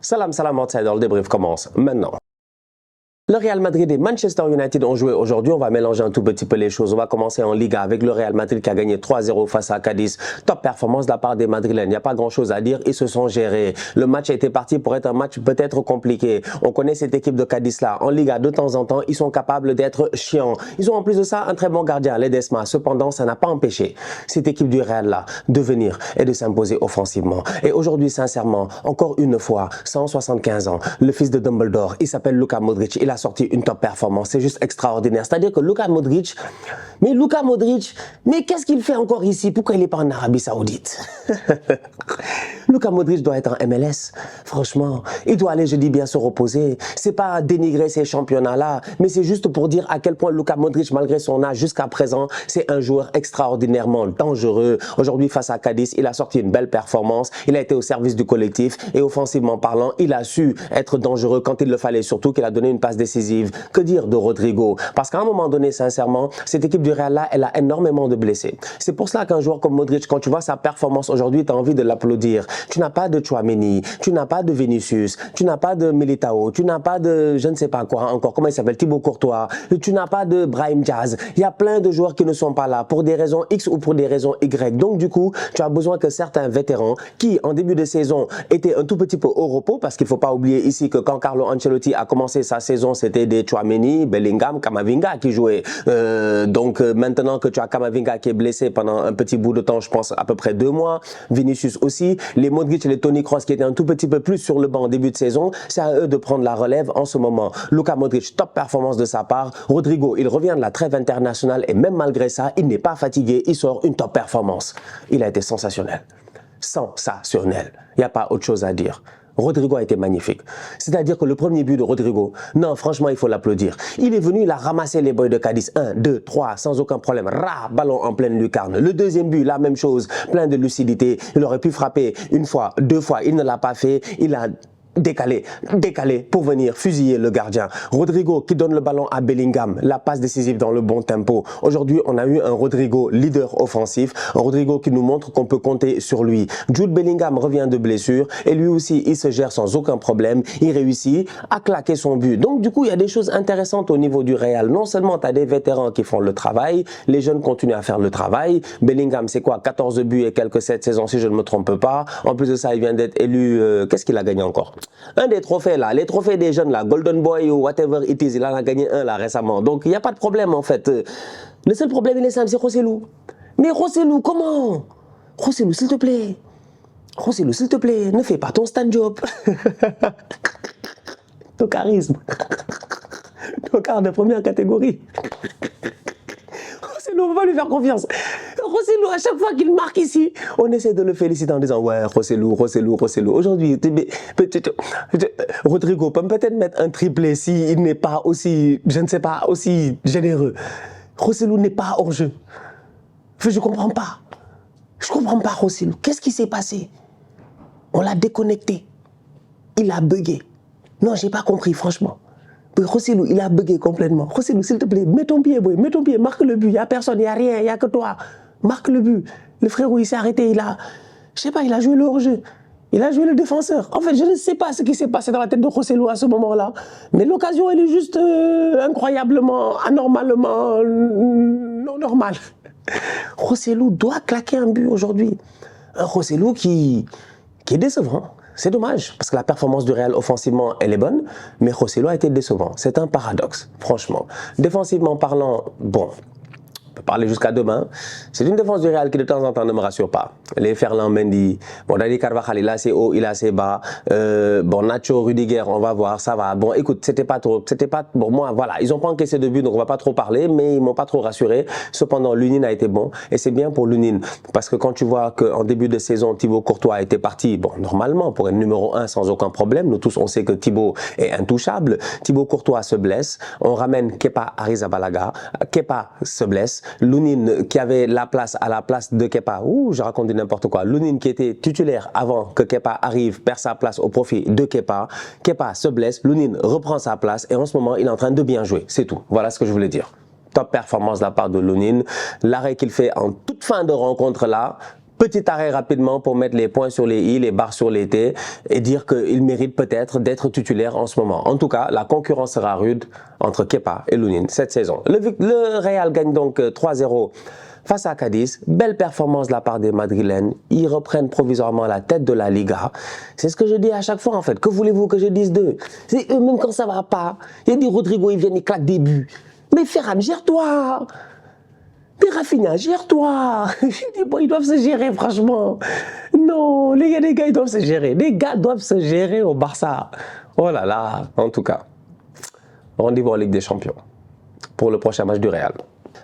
Salam, salam, outsider, le débrief commence maintenant. Le Real Madrid et Manchester United ont joué aujourd'hui. On va mélanger un tout petit peu les choses. On va commencer en Liga avec le Real Madrid qui a gagné 3-0 face à Cadiz. Top performance de la part des Madrilènes. Il n'y a pas grand chose à dire. Ils se sont gérés. Le match a été parti pour être un match peut-être compliqué. On connaît cette équipe de Cadiz là. En Liga, de temps en temps, ils sont capables d'être chiants. Ils ont en plus de ça un très bon gardien, Ledesma. Cependant, ça n'a pas empêché cette équipe du Real là de venir et de s'imposer offensivement. Et aujourd'hui, sincèrement, encore une fois, 175 ans, le fils de Dumbledore, il s'appelle Luka Modric. Il a sorti une top performance, c'est juste extraordinaire. C'est-à-dire que Luka Modric, mais qu'est-ce qu'il fait encore ici? Pourquoi il n'est pas en Arabie Saoudite? Luka Modric doit être en MLS, franchement. Il doit aller, je dis bien, se reposer. C'est pas dénigrer ces championnats-là, mais c'est juste pour dire à quel point Luka Modric, malgré son âge jusqu'à présent, c'est un joueur extraordinairement dangereux. Aujourd'hui, face à Cadiz, il a sorti une belle performance. Il a été au service du collectif et offensivement parlant, il a su être dangereux quand il le fallait, surtout qu'il a donné une passe décisive. Que dire de Rodrigo? Parce qu'à un moment donné, sincèrement, cette équipe du Real là, elle a énormément de blessés. C'est pour cela qu'un joueur comme Modric, quand tu vois sa performance aujourd'hui, tu as envie de l'applaudir. Tu n'as pas de Tchouaméni, tu n'as pas de Vinicius, tu n'as pas de Militao, tu n'as pas de je ne sais pas quoi encore, comment il s'appelle, Thibaut Courtois, tu n'as pas de Brahim Diaz. Il y a plein de joueurs qui ne sont pas là pour des raisons X ou pour des raisons Y. Donc du coup, tu as besoin que certains vétérans qui, en début de saison, étaient un tout petit peu au repos, parce qu'il ne faut pas oublier ici que quand Carlo Ancelotti a commencé sa saison, c'était des Tchouaméni, Bellingham, Camavinga qui jouaient. Donc maintenant que tu as Camavinga qui est blessé pendant un petit bout de temps, je pense à peu près 2 mois, Vinicius aussi, les Modric et les Toni Kroos qui étaient un tout petit peu plus sur le banc en début de saison, c'est à eux de prendre la relève en ce moment. Luka Modric, top performance de sa part. Rodrigo, il revient de la trêve internationale et même malgré ça, il n'est pas fatigué, il sort une top performance. Il a été sensationnel. Sensationnel. Il n'y a pas autre chose à dire. Rodrigo a été magnifique. C'est-à-dire que le premier but de Rodrigo, non, franchement, il faut l'applaudir. Il est venu, il a ramassé les boys de Cadiz. 1, 2, 3, sans aucun problème. Ballon en pleine lucarne. Le deuxième but, la même chose, plein de lucidité. Il aurait pu frapper une fois, 2 fois. Il ne l'a pas fait. Il a décalé pour venir fusiller le gardien. Rodrigo qui donne le ballon à Bellingham, la passe décisive dans le bon tempo. Aujourd'hui, on a eu un Rodrigo leader offensif, un Rodrigo qui nous montre qu'on peut compter sur lui. Jude Bellingham revient de blessure et lui aussi, il se gère sans aucun problème. Il réussit à claquer son but. Donc du coup, il y a des choses intéressantes au niveau du Real. Non seulement tu as des vétérans qui font le travail, les jeunes continuent à faire le travail. Bellingham, c'est quoi? 14 buts et quelques cette saison, si je ne me trompe pas. En plus de ça, il vient d'être élu... qu'est-ce qu'il a gagné encore? Un des trophées là, les trophées des jeunes là, Golden Boy ou whatever it is, il en a gagné un là récemment. Donc il n'y a pas de problème en fait. Le seul problème il est simple, c'est Joselu. Mais Joselu, comment? Joselu, s'il te plaît. Joselu, s'il te plaît, ne fais pas ton stand job. Ton charisme. Ton quart de première catégorie. Joselu, on va lui faire confiance. Joselu, à chaque fois qu'il marque ici, on essaie de le féliciter en disant ouais, Joselu. Aujourd'hui, Rodrigo peut peut-être mettre un triplé s'il n'est pas aussi, je ne sais pas, aussi généreux. Joselu n'est pas hors jeu. Je comprends pas. Je comprends pas Joselu. Qu'est-ce qui s'est passé? On l'a déconnecté. Il a bugué. Non, j'ai pas compris, franchement. Joselu, il a bugué complètement. Joselu, s'il te plaît, mets ton pied, boy, mets ton pied, marque le but. Il n'y a personne, il n'y a rien, il n'y a que toi. Marque le but. Le frérot, il s'est arrêté, je sais pas, il a joué le hors-jeu. Il a joué le défenseur. En fait, je ne sais pas ce qui s'est passé dans la tête de Joselu à ce moment-là. Mais l'occasion, elle est juste incroyablement, anormalement, non normale. Joselu doit claquer un but aujourd'hui. Un Joselu qui est décevant. C'est dommage, parce que la performance du Real offensivement, elle est bonne, mais Joselu a été décevant. C'est un paradoxe, franchement. Défensivement parlant, bon, on peut parler jusqu'à demain. C'est une défense du Real qui de temps en temps ne me rassure pas. Les Ferland Mendy, bon, Dani Carvajal, il est assez haut, il est assez bas. Bon, Nacho, Rudiger, on va voir, ça va. Bon, écoute, c'était pas, bon, moi, voilà, ils n'ont pas encaissé de but, donc on va pas trop parler, mais ils m'ont pas trop rassuré. Cependant, Lunin a été bon, et c'est bien pour Lunin, parce que quand tu vois qu'en début de saison, Thibaut Courtois était parti, bon, normalement, pour être numéro 1 sans aucun problème, nous tous, on sait que Thibaut est intouchable. Thibaut Courtois se blesse, on ramène Kepa Arrizabalaga, Kepa se blesse, Lunin qui avait la place à la place de Kepa, je raconte du n'importe quoi, Lunin qui était titulaire avant que Kepa arrive, perd sa place au profit de Kepa, Kepa se blesse, Lunin reprend sa place et en ce moment il est en train de bien jouer, c'est tout, voilà ce que je voulais dire. Top performance de la part de Lunin, l'arrêt qu'il fait en toute fin de rencontre là, Petit arrêt rapidement pour mettre les points sur les i, les barres sur les t et dire qu'il mérite peut-être d'être titulaire en ce moment. En tout cas, la concurrence sera rude entre Kepa et Lunin cette saison. Le Real gagne donc 3-0 face à Cadiz. Belle performance de la part des Madrilènes. Ils reprennent provisoirement la tête de la Liga. C'est ce que je dis à chaque fois en fait. Que voulez-vous que je dise d'eux? C'est eux même quand ça va pas. Il y a des Rodrigo, ils viennent, ils claquent des buts. Mais Ferran, gère-toi. Mais Rafinha, gère-toi. Ils doivent se gérer, franchement. Non, les gars, ils doivent se gérer. Les gars doivent se gérer au Barça. Oh là là, en tout cas. Rendez-vous en Ligue des Champions pour le prochain match du Real.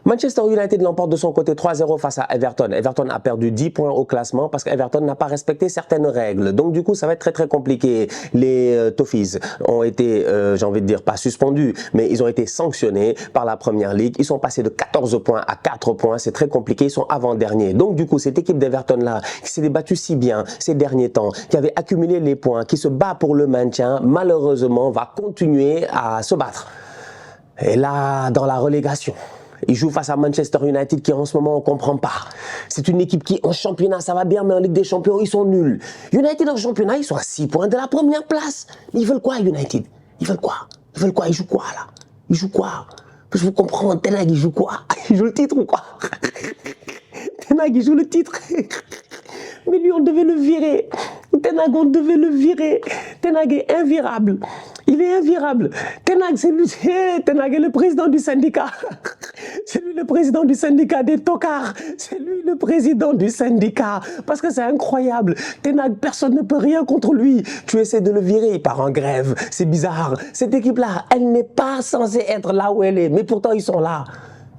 Manchester United l'emporte de son côté 3-0 face à Everton. Everton a perdu 10 points au classement parce qu'Everton n'a pas respecté certaines règles. Donc du coup, ça va être très compliqué. Les Toffees ont été, j'ai envie de dire, pas suspendus, mais ils ont été sanctionnés par la Première Ligue. Ils sont passés de 14 points à 4 points. C'est très compliqué. Ils sont avant-derniers. Donc du coup, cette équipe d'Everton-là, qui s'est battue si bien ces derniers temps, qui avait accumulé les points, qui se bat pour le maintien, malheureusement, va continuer à se battre. Et là, dans la relégation, ils jouent face à Manchester United qui en ce moment on ne comprend pas. C'est une équipe qui en championnat ça va bien mais en Ligue des Champions ils sont nuls. United en championnat ils sont à 6 points de la première place. Mais ils veulent quoi United? Ils veulent quoi? Ils veulent quoi? Ils jouent quoi là? Ils jouent quoi? Je vous comprends, Ten Hag il joue quoi? Il joue le titre ou quoi? Ten Hag il joue le titre. Mais lui on devait le virer. Ten Hag on devait le virer. Ten Hag est invirable. Il est invirable. Ten Hag, c'est lui. Ten Hag est le président du syndicat. C'est lui le président du syndicat des tocards. C'est lui le président du syndicat. Parce que c'est incroyable. Ten Hag, personne ne peut rien contre lui. Tu essaies de le virer, il part en grève. C'est bizarre. Cette équipe-là, elle n'est pas censée être là où elle est. Mais pourtant, ils sont là.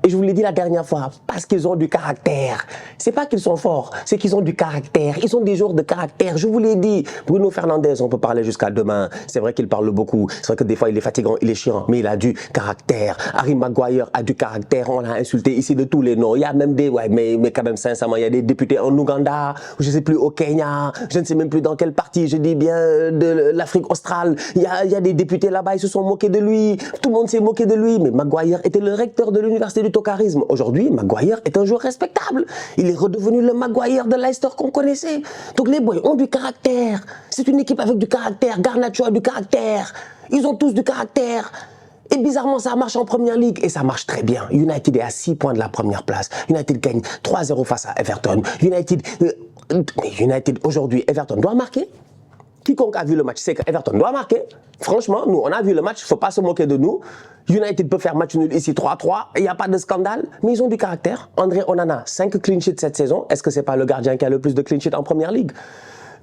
Et je vous l'ai dit la dernière fois, parce qu'ils ont du caractère. C'est pas qu'ils sont forts, c'est qu'ils ont du caractère. Ils sont des joueurs de caractère. Je vous l'ai dit. Bruno Fernandes, on peut parler jusqu'à demain. C'est vrai qu'il parle beaucoup. C'est vrai que des fois, il est fatigant, il est chiant. Mais il a du caractère. Harry Maguire a du caractère. On l'a insulté ici de tous les noms. Il y a même des... Ouais, mais quand même, sincèrement, il y a des députés en Ouganda, je ne sais plus, au Kenya. Je ne sais même plus dans quelle partie, je dis bien, de l'Afrique australe. Il y a des députés là-bas, ils se sont moqués de lui. Tout le monde s'est moqué de lui. Mais Maguire était le recteur de l'université du tocarisme. Aujourd'hui, Maguire est un joueur respectable. Il est redevenu le Maguire de Leicester qu'on connaissait. Donc les boys ont du caractère. C'est une équipe avec du caractère. Garnacho a du caractère. Ils ont tous du caractère. Et bizarrement, ça marche en Première Ligue et ça marche très bien. United est à 6 points de la première place. United gagne 3-0 face à Everton. United aujourd'hui, Everton doit marquer. Quiconque a vu le match sait qu'Everton doit marquer. Franchement, nous, on a vu le match, il ne faut pas se moquer de nous. United peut faire match nul ici 3-3, il n'y a pas de scandale, mais ils ont du caractère. André Onana, 5 clean sheets cette saison. Est-ce que ce n'est pas le gardien qui a le plus de clean sheets en Première Ligue?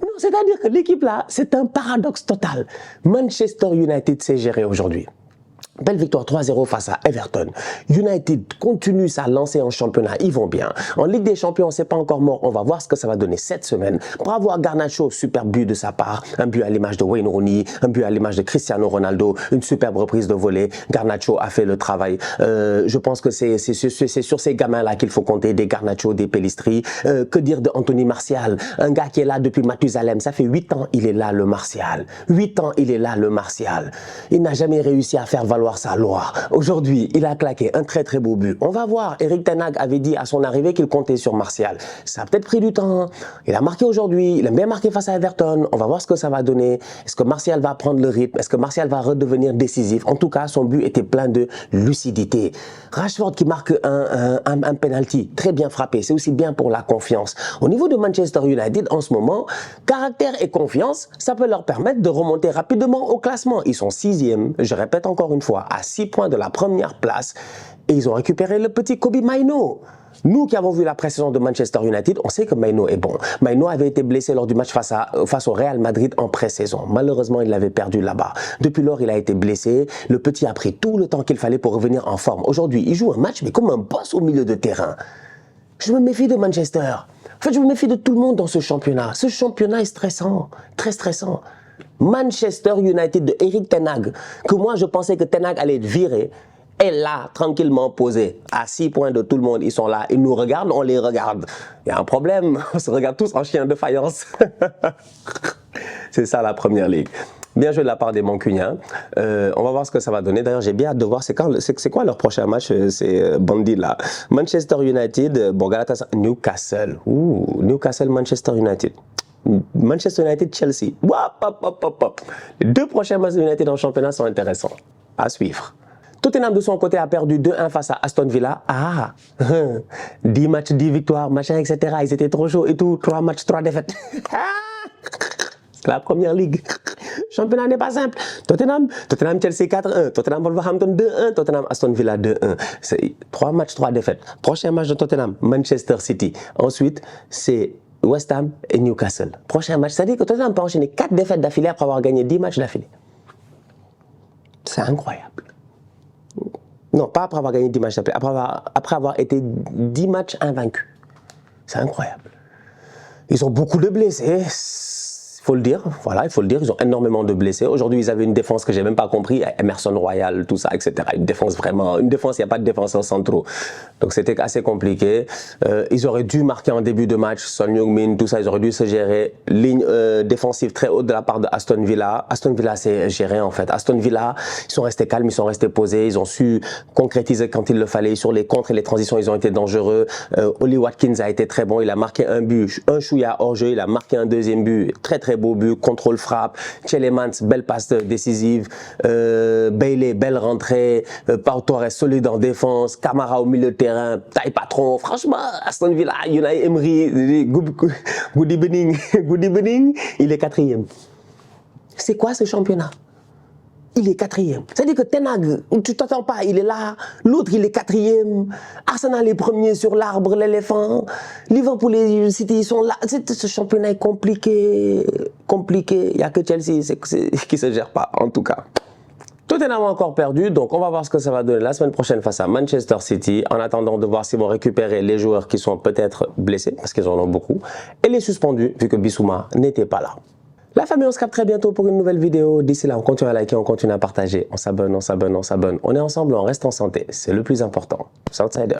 Non, c'est-à-dire que l'équipe là, c'est un paradoxe total. Manchester United s'est géré aujourd'hui. Belle victoire 3-0 face à Everton. United continue sa lancée en championnat, ils vont bien. En Ligue des Champions, c'est pas encore mort, on va voir ce que ça va donner cette semaine. Bravo à Garnacho, super but de sa part, un but à l'image de Wayne Rooney, un but à l'image de Cristiano Ronaldo, une superbe reprise de volée. Garnacho a fait le travail. Je pense que c'est sur ces gamins-là qu'il faut compter, des Garnacho, des Pellistri. Que dire de Anthony Martial, un gars qui est là depuis Mathusalem, ça fait 8 ans, il est là le Martial. 8 ans, il est là le Martial. Il n'a jamais réussi à faire valoir sa loi. Aujourd'hui, il a claqué un très beau but. On va voir. Eric Ten Hag avait dit à son arrivée qu'il comptait sur Martial. Ça a peut-être pris du temps. Il a marqué aujourd'hui. Il a bien marqué face à Everton. On va voir ce que ça va donner. Est-ce que Martial va prendre le rythme? Est-ce que Martial va redevenir décisif? En tout cas, son but était plein de lucidité. Rashford qui marque un penalty. Très bien frappé. C'est aussi bien pour la confiance. Au niveau de Manchester United, en ce moment, caractère et confiance, ça peut leur permettre de remonter rapidement au classement. Ils sont 6e. Je répète encore une fois, à 6 points de la première place et ils ont récupéré le petit Kobbie Mainoo. Nous qui avons vu la pré-saison de Manchester United, on sait que Mainoo est bon. Mainoo avait été blessé lors du match face au Real Madrid en pré-saison. Malheureusement, il l'avait perdu là-bas. Depuis lors, il a été blessé. Le petit a pris tout le temps qu'il fallait pour revenir en forme. Aujourd'hui, il joue un match, mais comme un boss au milieu de terrain. Je me méfie de Manchester. En fait, je me méfie de tout le monde dans ce championnat. Ce championnat est stressant, très stressant. Manchester United de Eric Ten Hag, que moi je pensais que Ten Hag allait être viré, est là, tranquillement posé, à 6 points de tout le monde, ils sont là, ils nous regardent, on les regarde. Il y a un problème, on se regarde tous en chien de faïence. C'est ça la Première Ligue. Bien joué de la part des Mancuniens. On va voir ce que ça va donner. D'ailleurs, j'ai bien hâte de voir c'est quoi leur prochain match, ces bandits là. Manchester United, bon, Galatasaray, Newcastle. Ouh, Newcastle, Manchester United. Manchester United, Chelsea. Les 2 prochains matchs de United en championnat sont intéressants. À suivre. Tottenham de son côté a perdu 2-1 face à Aston Villa. Ah, 10 matchs, 10 victoires, machin, etc. Ils étaient trop chauds et tout. 3 matchs, 3 défaites. C'est la première ligue. Championnat n'est pas simple. Tottenham Chelsea 4-1. Tottenham Wolverhampton 2-1. Tottenham Aston Villa 2-1. C'est 3 matchs, 3 défaites. Prochain match de Tottenham, Manchester City. Ensuite, c'est West Ham et Newcastle. Prochain match, ça dit que Tottenham peut enchaîner 4 défaites d'affilée après avoir gagné 10 matchs d'affilée. C'est incroyable. Non, pas après avoir gagné 10 matchs d'affilée, après avoir été 10 matchs invaincus. C'est incroyable. Ils ont beaucoup de blessés. Il faut le dire, voilà, il faut le dire, ils ont énormément de blessés. Aujourd'hui, ils avaient une défense que j'ai même pas compris, Emerson Royal, tout ça, etc. Une défense vraiment, une défense, il n'y a pas de défenseurs centraux. Donc c'était assez compliqué. Ils auraient dû marquer en début de match, Son Heung-min, tout ça, ils auraient dû se gérer. Ligne défensive très haute de la part de Aston Villa. Aston Villa s'est géré en fait. Aston Villa, ils sont restés calmes, ils sont restés posés, ils ont su concrétiser quand il le fallait. Sur les contres et les transitions, ils ont été dangereux. Oli Watkins a été très bon, il a marqué un but, un chouïa hors jeu, il a marqué un deuxième but, très beau but, contrôle frappe, Tielemans, belle passe décisive, Bailey, belle rentrée, Pau Torres solide en défense, Camara au milieu de terrain, taille patron, franchement, Aston Villa, Unai Emery, good evening, il est 4e. C'est quoi ce championnat? Il est 4e. C'est-à-dire que Ten Hag, tu t'attends pas, il est là. L'autre, il est 4e. Arsenal est premier sur l'arbre, l'éléphant. Liverpool et City, ils sont là. Ce championnat est compliqué. Compliqué. Il n'y a que Chelsea qui ne se gère pas, en tout cas. Tottenham a encore perdu, donc on va voir ce que ça va donner la semaine prochaine face à Manchester City, en attendant de voir s'ils vont récupérer les joueurs qui sont peut-être blessés, parce qu'ils en ont beaucoup, et les suspendus, vu que Bissouma n'était pas là. La famille, on se capte très bientôt pour une nouvelle vidéo. D'ici là, on continue à liker, on continue à partager, on s'abonne. On est ensemble, on reste en santé. C'est le plus important. Southsider.